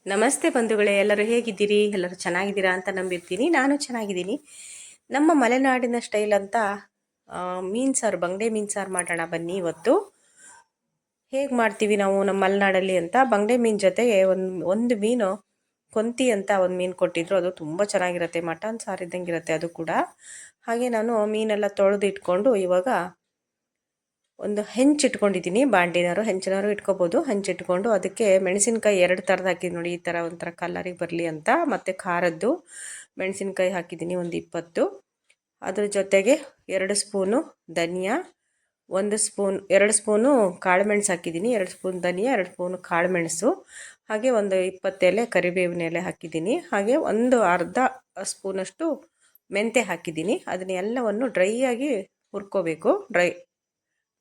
ನಮಸ್ತೆ ಬಂಧುಗಳೇ, ಎಲ್ಲರೂ ಹೇಗಿದ್ದೀರಿ? ಎಲ್ಲರೂ ಚೆನ್ನಾಗಿದ್ದೀರಾ ಅಂತ ನಂಬಿರ್ತೀನಿ. ನಾನು ಚೆನ್ನಾಗಿದ್ದೀನಿ. ನಮ್ಮ ಮಲೆನಾಡಿನ ಸ್ಟೈಲ್ ಅಂತ ಮೀನು ಸಾರು, ಬಂಗಡೆ ಮೀನು ಸಾರು ಮಾಡೋಣ ಬನ್ನಿ. ಇವತ್ತು ಹೇಗೆ ಮಾಡ್ತೀವಿ ನಾವು ನಮ್ಮ ಮಲೆನಾಡಲ್ಲಿ ಅಂತ. ಬಂಗಡೆ ಮೀನು ಜೊತೆಗೆ ಒಂದು ಮೀನು ಕೊಂತಿ ಅಂತ ಒಂದು ಮೀನು ಕೊಟ್ಟಿದ್ರು. ಅದು ತುಂಬ ಚೆನ್ನಾಗಿರುತ್ತೆ, ಮಟನ್ ಸಾರು ಇದ್ದಂಗೆ ಇರುತ್ತೆ ಅದು ಕೂಡ. ಹಾಗೆ ನಾನು ಮೀನೆಲ್ಲ ತೊಳೆದು ಇಟ್ಕೊಂಡು ಇವಾಗ ಒಂದು ಹೆಂಚು ಇಟ್ಕೊಂಡಿದ್ದೀನಿ. ಬಾಂಡಿನಾರು ಹೆಂಚಿನಾರು ಇಟ್ಕೋಬೋದು. ಹೆಂಚಿಟ್ಕೊಂಡು ಅದಕ್ಕೆ ಮೆಣಸಿನ್ಕಾಯಿ 2 ಥರದ್ದು ಹಾಕಿದ್ದೀನಿ ನೋಡಿ, ಈ ಥರ ಒಂಥರ ಕಲರಿಗೆ ಬರಲಿ ಅಂತ. ಮತ್ತು ಖಾರದ್ದು ಮೆಣಸಿನ್ಕಾಯಿ ಹಾಕಿದ್ದೀನಿ ಒಂದು 20. ಅದ್ರ ಜೊತೆಗೆ 2 ಸ್ಪೂನು ಧನಿಯಾ, 2 ಸ್ಪೂನು ಕಾಳುಮೆಣಸು ಹಾಕಿದ್ದೀನಿ. 2 ಸ್ಪೂನ್ ಧನಿಯಾ, 2 ಸ್ಪೂನು ಕಾಳುಮೆಣಸು, ಹಾಗೆ ಒಂದು 20 ಎಲೆ ಕರಿಬೇವಿನ ಎಲೆ ಹಾಕಿದ್ದೀನಿ. ಹಾಗೆ ಒಂದು ಅರ್ಧ ಸ್ಪೂನಷ್ಟು ಮೆಂತೆ ಹಾಕಿದ್ದೀನಿ. ಅದನ್ನೆಲ್ಲವನ್ನು ಡ್ರೈಯಾಗಿ ಹುರ್ಕೋಬೇಕು.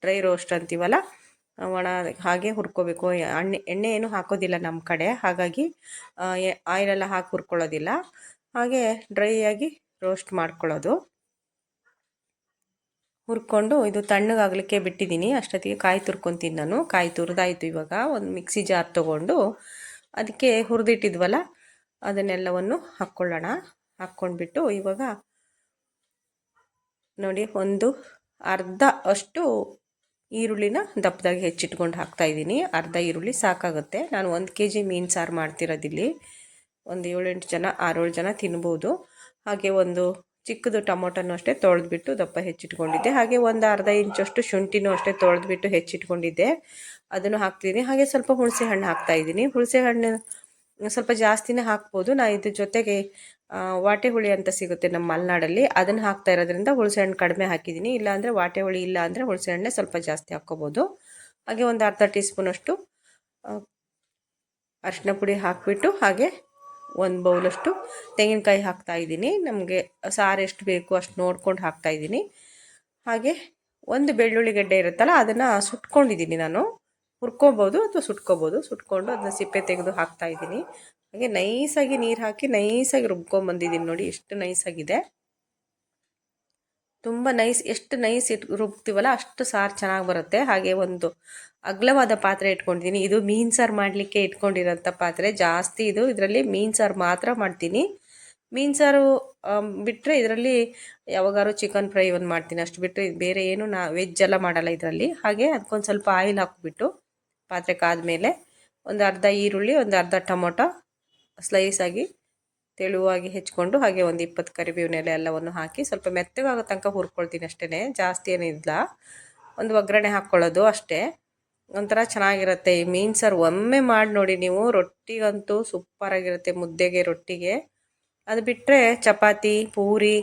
ಡ್ರೈ ರೋಸ್ಟ್ ಅಂತೀವಲ್ಲ, ಒಣ ಹಾಗೆ ಹುರ್ಕೋಬೇಕು. ಎಣ್ಣೆ ಏನು ಹಾಕೋದಿಲ್ಲ ನಮ್ಮ ಕಡೆ, ಹಾಗಾಗಿ ಆಯಿಲೆಲ್ಲ ಹಾಕಿ ಹುರ್ಕೊಳ್ಳೋದಿಲ್ಲ. ಹಾಗೆ ಡ್ರೈಯಾಗಿ ರೋಸ್ಟ್ ಮಾಡ್ಕೊಳ್ಳೋದು. ಹುರ್ಕೊಂಡು ಇದು ತಣ್ಣಗಾಗಲಿಕ್ಕೆ ಬಿಟ್ಟಿದ್ದೀನಿ. ಅಷ್ಟೊತ್ತಿಗೆ ಕಾಯಿ ತುರ್ಕೊತೀನಿ ನಾನು. ಕಾಯಿ ತುರಿದಾಯಿತು. ಇವಾಗ ಒಂದು ಮಿಕ್ಸಿ ಜಾರ್ ತೊಗೊಂಡು ಅದಕ್ಕೆ ಹುರಿದಿಟ್ಟಿದ್ವಲ್ಲ ಅದನ್ನೆಲ್ಲವನ್ನು ಹಾಕ್ಕೊಳ್ಳೋಣ. ಹಾಕ್ಕೊಂಡ್ಬಿಟ್ಟು ಇವಾಗ ನೋಡಿ, ಒಂದು ಅರ್ಧ ಅಷ್ಟು ಈರುಳ್ಳಿನ ದಪ್ಪದಾಗಿ ಹೆಚ್ಚಿಟ್ಕೊಂಡು ಹಾಕ್ತಾಯಿದ್ದೀನಿ. ಅರ್ಧ ಈರುಳ್ಳಿ ಸಾಕಾಗುತ್ತೆ. ನಾನು 1 kg ಮೀನು ಸಾರು ಮಾಡ್ತಿರೋದಿಲ್ಲಿ. ಒಂದು 7-8 ಜನ, 6-7 ಜನ ತಿನ್ಬೋದು. ಹಾಗೆ ಒಂದು ಚಿಕ್ಕದು ಟೊಮೊಟೊನೂ ಅಷ್ಟೇ ತೊಳೆದ್ಬಿಟ್ಟು ದಪ್ಪ ಹೆಚ್ಚಿಟ್ಕೊಂಡಿದ್ದೆ. ಹಾಗೆ ಒಂದು ಅರ್ಧ ಇಂಚಷ್ಟು ಶುಂಠಿನೂ ಅಷ್ಟೇ ತೊಳೆದ್ಬಿಟ್ಟು ಹೆಚ್ಚಿಟ್ಕೊಂಡಿದ್ದೆ, ಅದನ್ನು ಹಾಕ್ತೀನಿ. ಹಾಗೆ ಸ್ವಲ್ಪ ಹುಣಸೆ ಹಣ್ಣು ಹಾಕ್ತಾಯಿದ್ದೀನಿ. ಹುಣಸೆ ಹಣ್ಣು ಸ್ವಲ್ಪ ಜಾಸ್ತಿನೇ ಹಾಕ್ಬೋದು. ನಾನು ಇದ್ರ ಜೊತೆಗೆ ವಾಟೆ ಹುಳಿ ಅಂತ ಸಿಗುತ್ತೆ ನಮ್ಮ ಮಲೆನಾಡಲ್ಲಿ, ಅದನ್ನು ಹಾಕ್ತಾ ಇರೋದ್ರಿಂದ ಹುಣಸೆ ಹಣ್ಣು ಕಡಿಮೆ ಹಾಕಿದ್ದೀನಿ. ಇಲ್ಲಾಂದರೆ ವಾಟೆ ಹುಳಿ ಇಲ್ಲ ಅಂದರೆ ಹುಣಸೆ ಹಣ್ಣೆ ಸ್ವಲ್ಪ ಜಾಸ್ತಿ ಹಾಕ್ಕೋಬೋದು. ಹಾಗೆ ಒಂದು ಅರ್ಧ ಟೀ ಸ್ಪೂನಷ್ಟು ಅರಿಶಿನ ಪುಡಿ ಹಾಕಿಬಿಟ್ಟು, ಹಾಗೆ 1 ಬೌಲಷ್ಟು ತೆಂಗಿನಕಾಯಿ ಹಾಕ್ತಾಯಿದ್ದೀನಿ. ನಮಗೆ ಸಾರು ಎಷ್ಟು ಬೇಕು ಅಷ್ಟು ನೋಡ್ಕೊಂಡು ಹಾಕ್ತಾಯಿದ್ದೀನಿ. ಹಾಗೆ ಒಂದು ಬೆಳ್ಳುಳ್ಳಿ ಗೆಡ್ಡೆ ಇರುತ್ತಲ್ಲ, ಅದನ್ನು ಸುಟ್ಕೊಂಡಿದ್ದೀನಿ ನಾನು. ಹುರ್ಕೋಬೋದು ಅಥವಾ ಸುಟ್ಕೋಬೋದು. ಸುಟ್ಕೊಂಡು ಅದನ್ನ ಸಿಪ್ಪೆ ತೆಗೆದು ಹಾಕ್ತಾಯಿದ್ದೀನಿ. ಹಾಗೆ ನೈಸಾಗಿ ನೀರು ಹಾಕಿ ನೈಸಾಗಿ ರುಬ್ಕೊಂಬಂದಿದ್ದೀನಿ ನೋಡಿ, ಎಷ್ಟು ನೈಸಾಗಿದೆ. ತುಂಬ ನೈಸ್, ಎಷ್ಟು ನೈಸ್ ರುಬ್ತೀವಲ್ಲ ಅಷ್ಟು ಸಾರು ಚೆನ್ನಾಗಿ ಬರುತ್ತೆ. ಹಾಗೆ ಒಂದು ಅಗಲವಾದ ಪಾತ್ರೆ ಇಟ್ಕೊಂಡಿದ್ದೀನಿ. ಇದು ಮೀನು ಸಾರು ಮಾಡಲಿಕ್ಕೆ ಇಟ್ಕೊಂಡಿರೋಂಥ ಪಾತ್ರೆ. ಜಾಸ್ತಿ ಇದರಲ್ಲಿ ಮೀನು ಸಾರು ಮಾತ್ರ ಮಾಡ್ತೀನಿ. ಮೀನು ಸಾರು ಬಿಟ್ಟರೆ ಇದರಲ್ಲಿ ಯಾವಾಗಾರು ಚಿಕನ್ ಫ್ರೈ ಒಂದು ಮಾಡ್ತೀನಿ, ಅಷ್ಟು ಬಿಟ್ಟರೆ ಬೇರೆ ಏನು ವೆಜ್ ಎಲ್ಲ ಮಾಡಲ್ಲ ಇದರಲ್ಲಿ. ಹಾಗೆ ಅದಕ್ಕೊಂದು ಸ್ವಲ್ಪ ಆಯಿಲ್ ಹಾಕ್ಬಿಟ್ಟು ಪಾತ್ರೆ ಕಾದ್ಮೇಲೆ ಒಂದು ಅರ್ಧ ಈರುಳ್ಳಿ, ಒಂದು ಅರ್ಧ ಟೊಮೊಟೊ ಸ್ಲೈಸಾಗಿ ತೆಳುವಾಗಿ ಹೆಚ್ಕೊಂಡು, ಹಾಗೆ ಒಂದು 20 ಕರಿಬೇವಿನ ಎಲೆ ಎಲ್ಲವನ್ನು ಹಾಕಿ ಸ್ವಲ್ಪ ಮೆತ್ತಗಾಗೋ ತನಕ ಹುರ್ಕೊಳ್ತೀನಿ ಅಷ್ಟೇ, ಜಾಸ್ತಿ ಏನಿಲ್ಲ. ಒಂದು ಒಗ್ಗರಣೆ ಹಾಕ್ಕೊಳ್ಳೋದು ಅಷ್ಟೇ. ಒಂಥರ ಚೆನ್ನಾಗಿರುತ್ತೆ ಈ ಮೀನು ಸಾರು. ಒಮ್ಮೆ ಮಾಡಿ ನೋಡಿ ನೀವು, ರೊಟ್ಟಿಗಂತೂ ಸೂಪರಾಗಿರುತ್ತೆ, ಮುದ್ದೆಗೆ, ರೊಟ್ಟಿಗೆ. ಅದು ಬಿಟ್ಟರೆ ಚಪಾತಿ, ಪೂರಿ,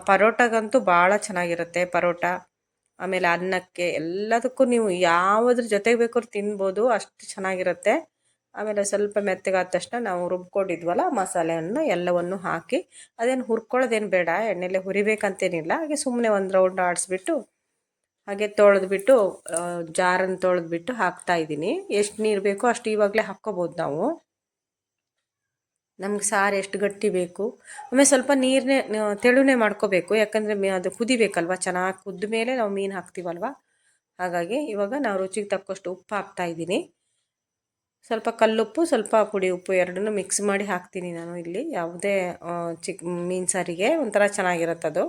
ಪರೋಟಗಂತೂ ಭಾಳ ಚೆನ್ನಾಗಿರುತ್ತೆ. ಪರೋಟ, ಆಮೇಲೆ ಅನ್ನಕ್ಕೆ, ಎಲ್ಲದಕ್ಕೂ ನೀವು ಯಾವುದ್ರ ಜೊತೆಗೆ ಬೇಕಾದ್ರೂ ತಿನ್ಬೋದು, ಅಷ್ಟು ಚೆನ್ನಾಗಿರುತ್ತೆ. ಆಮೇಲೆ ಸ್ವಲ್ಪ ಮೆತ್ತಗಾದ ತಕ್ಷಣ ನಾವು ರುಬ್ಕೊಂಡಿದ್ವಲ್ಲ ಮಸಾಲೆಯನ್ನು ಎಲ್ಲವನ್ನು ಹಾಕಿ, ಅದೇನು ಹುರ್ಕೊಳ್ಳೋದೇನು ಬೇಡ, ಎಣ್ಣೆಲೆ ಹುರಿಬೇಕಂತೇನಿಲ್ಲ. ಹಾಗೆ ಸುಮ್ಮನೆ ಒಂದು ರೌಂಡ್ ಆಡಿಸ್ಬಿಟ್ಟು ಹಾಗೆ ತೊಳೆದ್ಬಿಟ್ಟು ಜಾರನ್ನು ತೊಳೆದ್ಬಿಟ್ಟು ಹಾಕ್ತಾಯಿದ್ದೀನಿ. ಎಷ್ಟು ನೀರು ಬೇಕೋ ಅಷ್ಟು ಇವಾಗಲೇ ಹಾಕ್ಕೋಬೋದು ನಾವು, ನಮ್ಗೆ ಸಾರು ಎಷ್ಟು ಗಟ್ಟಿ ಬೇಕು. ಆಮೇಲೆ ಸ್ವಲ್ಪ ನೀರನ್ನೇ ತೆಳುನೇ ಮಾಡ್ಕೋಬೇಕು, ಯಾಕಂದರೆ ಅದು ಕುದಿಬೇಕಲ್ವ. ಚೆನ್ನಾಗಿ ಕುದ್ದ ಮೇಲೆ ನಾವು ಮೀನು ಹಾಕ್ತೀವಲ್ವ, ಹಾಗಾಗಿ ಇವಾಗ ನಾವು ರುಚಿಗೆ ತಕ್ಕಷ್ಟು ಉಪ್ಪು ಹಾಕ್ತಾಯಿದ್ದೀನಿ. ಸ್ವಲ್ಪ ಕಲ್ಲುಪ್ಪು, ಸ್ವಲ್ಪ ಪುಡಿ ಉಪ್ಪು ಎರಡನ್ನೂ ಮಿಕ್ಸ್ ಮಾಡಿ ಹಾಕ್ತೀನಿ ನಾನು ಇಲ್ಲಿ. ಯಾವುದೇ ಮೀನು ಸಾರಿಗೆ ಒಂಥರ ಚೆನ್ನಾಗಿರುತ್ತದು.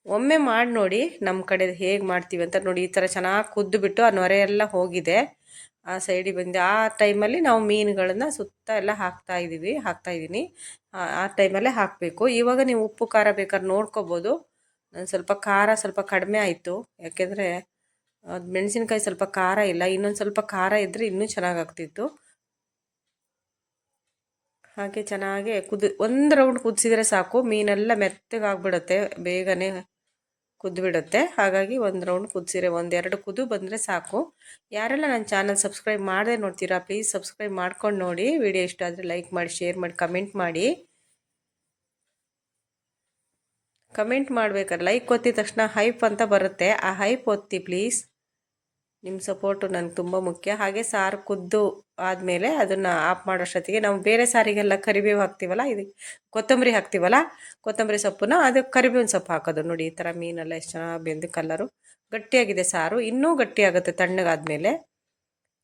ಒಮ್ಮೆ ಮಾಡಿ ನೋಡಿ ನಮ್ಮ ಕಡೆ ಹೇಗೆ ಮಾಡ್ತೀವಿ ಅಂತ ನೋಡಿ. ಈ ಥರ ಚೆನ್ನಾಗಿ ಕುದ್ದುಬಿಟ್ಟು ಆ ನೊರೆ ಎಲ್ಲ ಹೋಗಿದೆ, ಆ ಸೈಡಿಗೆ ಬಂದು ಆ ಟೈಮಲ್ಲಿ ನಾವು ಮೀನುಗಳನ್ನು ಸುತ್ತ ಎಲ್ಲ ಹಾಕ್ತಾಯಿದ್ದೀನಿ. ಆ ಟೈಮಲ್ಲೇ ಹಾಕಬೇಕು. ಇವಾಗ ನೀವು ಉಪ್ಪು ಖಾರ ಬೇಕಾದ್ರೆ ನೋಡ್ಕೋಬೋದು. ಸ್ವಲ್ಪ ಖಾರ ಸ್ವಲ್ಪ ಕಡಿಮೆ ಆಯಿತು, ಯಾಕೆಂದರೆ ಅದು ಮೆಣಸಿನ್ಕಾಯಿ ಸ್ವಲ್ಪ ಖಾರ ಇಲ್ಲ. ಇನ್ನೊಂದು ಸ್ವಲ್ಪ ಖಾರ ಇದ್ದರೆ ಇನ್ನೂ ಚೆನ್ನಾಗಾಗ್ತಿತ್ತು. ಹಾಗೆ ಚೆನ್ನಾಗಿ ಒಂದು ರೌಂಡ್ ಕುದಿಸಿದ್ರೆ ಸಾಕು, ಮೀನೆಲ್ಲ ಮೆತ್ತಗಾಗ್ಬಿಡುತ್ತೆ, ಬೇಗನೆ ಕುದ್ದುಬಿಡುತ್ತೆ. ಹಾಗಾಗಿ ಒಂದು ರೌಂಡ್ ಕುದಿಸಿದ್ರೆ, 1-2 ಕುದು ಬಂದರೆ ಸಾಕು. ಯಾರೆಲ್ಲ ನನ್ನ ಚಾನಲ್ ಸಬ್ಸ್ಕ್ರೈಬ್ ಮಾಡದೆ ನೋಡ್ತೀರಾ, ಪ್ಲೀಸ್ ಸಬ್ಸ್ಕ್ರೈಬ್ ಮಾಡ್ಕೊಂಡು ನೋಡಿ. ವಿಡಿಯೋ ಇಷ್ಟ ಆದರೆ ಲೈಕ್ ಮಾಡಿ, ಶೇರ್ ಮಾಡಿ, ಕಮೆಂಟ್ ಮಾಡಿ. ಕಮೆಂಟ್ ಮಾಡಬೇಕಾದ್ರೆ ಲೈಕ್ ಒತ್ತಿದ ತಕ್ಷಣ ಹೈಪ್ ಅಂತ ಬರುತ್ತೆ, ಆ ಹೈಪ್ ಒತ್ತಿ ಪ್ಲೀಸ್. ನಿಮ್ಮ ಸಪೋರ್ಟು ನನಗೆ ತುಂಬ ಮುಖ್ಯ. ಹಾಗೆ ಸಾರು ಕುದ್ದು ಆದಮೇಲೆ ಅದನ್ನು ಆಫ್ ಮಾಡೋಷ್ಟೊತ್ತಿಗೆ ನಾವು ಬೇರೆ ಸಾರಿಗೆಲ್ಲ ಕರಿಬೇವು ಹಾಕ್ತೀವಲ್ಲ, ಇದು ಕೊತ್ತಂಬರಿ ಹಾಕ್ತೀವಲ್ಲ, ಕೊತ್ತಂಬರಿ ಸೊಪ್ಪನ್ನ ಅದಕ್ಕೆ ಕರಿಬೇವಿನ ಸೊಪ್ಪು ಹಾಕೋದು ನೋಡಿ. ಈ ಥರ ಮೀನೆಲ್ಲ ಎಷ್ಟು ಚೆನ್ನಾಗಿ ಬೆಂದು ಕಲ್ಲರು ಗಟ್ಟಿಯಾಗಿದೆ. ಸಾರು ಇನ್ನೂ ಗಟ್ಟಿಯಾಗುತ್ತೆ ತಣ್ಣಗಾದ್ಮೇಲೆ.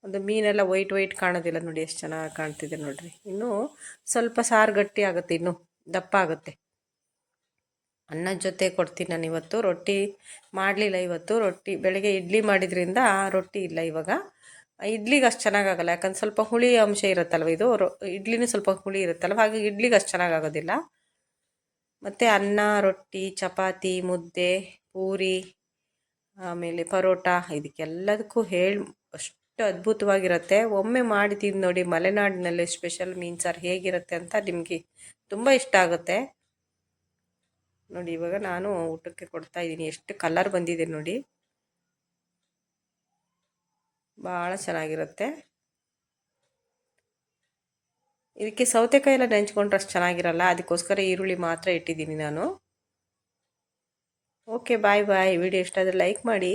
ಅದು ಮೀನೆಲ್ಲ ವೈಟ್ ಕಾಣೋದಿಲ್ಲ ನೋಡಿ, ಎಷ್ಟು ಚೆನ್ನಾಗಿ ಕಾಣ್ತಿದೆ ನೋಡ್ರಿ. ಇನ್ನೂ ಸ್ವಲ್ಪ ಸಾರು ಗಟ್ಟಿ ಆಗುತ್ತೆ, ಇನ್ನೂ ದಪ್ಪ ಆಗುತ್ತೆ. ಅನ್ನದ ಜೊತೆ ಕೊಡ್ತೀನಿ ನಾನು ಇವತ್ತು. ರೊಟ್ಟಿ ಮಾಡಲಿಲ್ಲ ಇವತ್ತು. ರೊಟ್ಟಿ ಬೆಳಗ್ಗೆ ಇಡ್ಲಿ ಮಾಡಿದ್ರಿಂದ ರೊಟ್ಟಿ ಇಲ್ಲ ಇವಾಗ. ಇಡ್ಲಿಗೆ ಅಷ್ಟು ಚೆನ್ನಾಗಾಗಲ್ಲ, ಯಾಕಂದ್ರೆ ಸ್ವಲ್ಪ ಹುಳಿ ಅಂಶ ಇರುತ್ತಲ್ವ ಇದು. ಇಡ್ಲಿನೂ ಸ್ವಲ್ಪ ಹುಳಿ ಇರುತ್ತಲ್ವ, ಹಾಗಾಗಿ ಇಡ್ಲಿಗೆ ಅಷ್ಟು ಚೆನ್ನಾಗಾಗೋದಿಲ್ಲ. ಮತ್ತು ಅನ್ನ, ರೊಟ್ಟಿ, ಚಪಾತಿ, ಮುದ್ದೆ, ಪೂರಿ, ಆಮೇಲೆ ಪರೋಟ, ಇದಕ್ಕೆಲ್ಲದಕ್ಕೂ ಅಷ್ಟು ಅದ್ಭುತವಾಗಿರುತ್ತೆ. ಒಮ್ಮೆ ಮಾಡಿ ತಿಂದು ನೋಡಿ, ಮಲೆನಾಡಿನಲ್ಲಿ ಸ್ಪೆಷಲ್ ಮೀನು ಸಾರು ಹೇಗಿರುತ್ತೆ ಅಂತ ನಿಮಗೆ ತುಂಬ ಇಷ್ಟ ಆಗುತ್ತೆ ನೋಡಿ. ಇವಾಗ ನಾನು ಊಟಕ್ಕೆ ಕೊಡ್ತಾ ಇದ್ದೀನಿ. ಎಷ್ಟು ಕಲರ್ ಬಂದಿದೆ ನೋಡಿ, ಭಾಳ ಚೆನ್ನಾಗಿರುತ್ತೆ. ಇದಕ್ಕೆ ಸೌತೆಕಾಯಿ ಎಲ್ಲ ನೆಂಚ್ಕೊಂಡ್ರೆ ಅಷ್ಟು ಚೆನ್ನಾಗಿರಲ್ಲ, ಅದಕ್ಕೋಸ್ಕರ ಈರುಳ್ಳಿ ಮಾತ್ರ ಇಟ್ಟಿದ್ದೀನಿ ನಾನು. ಓಕೆ, ಬಾಯ್ ಬಾಯ್. ವಿಡಿಯೋ ಇಷ್ಟ ಆದರೆ ಲೈಕ್ ಮಾಡಿ.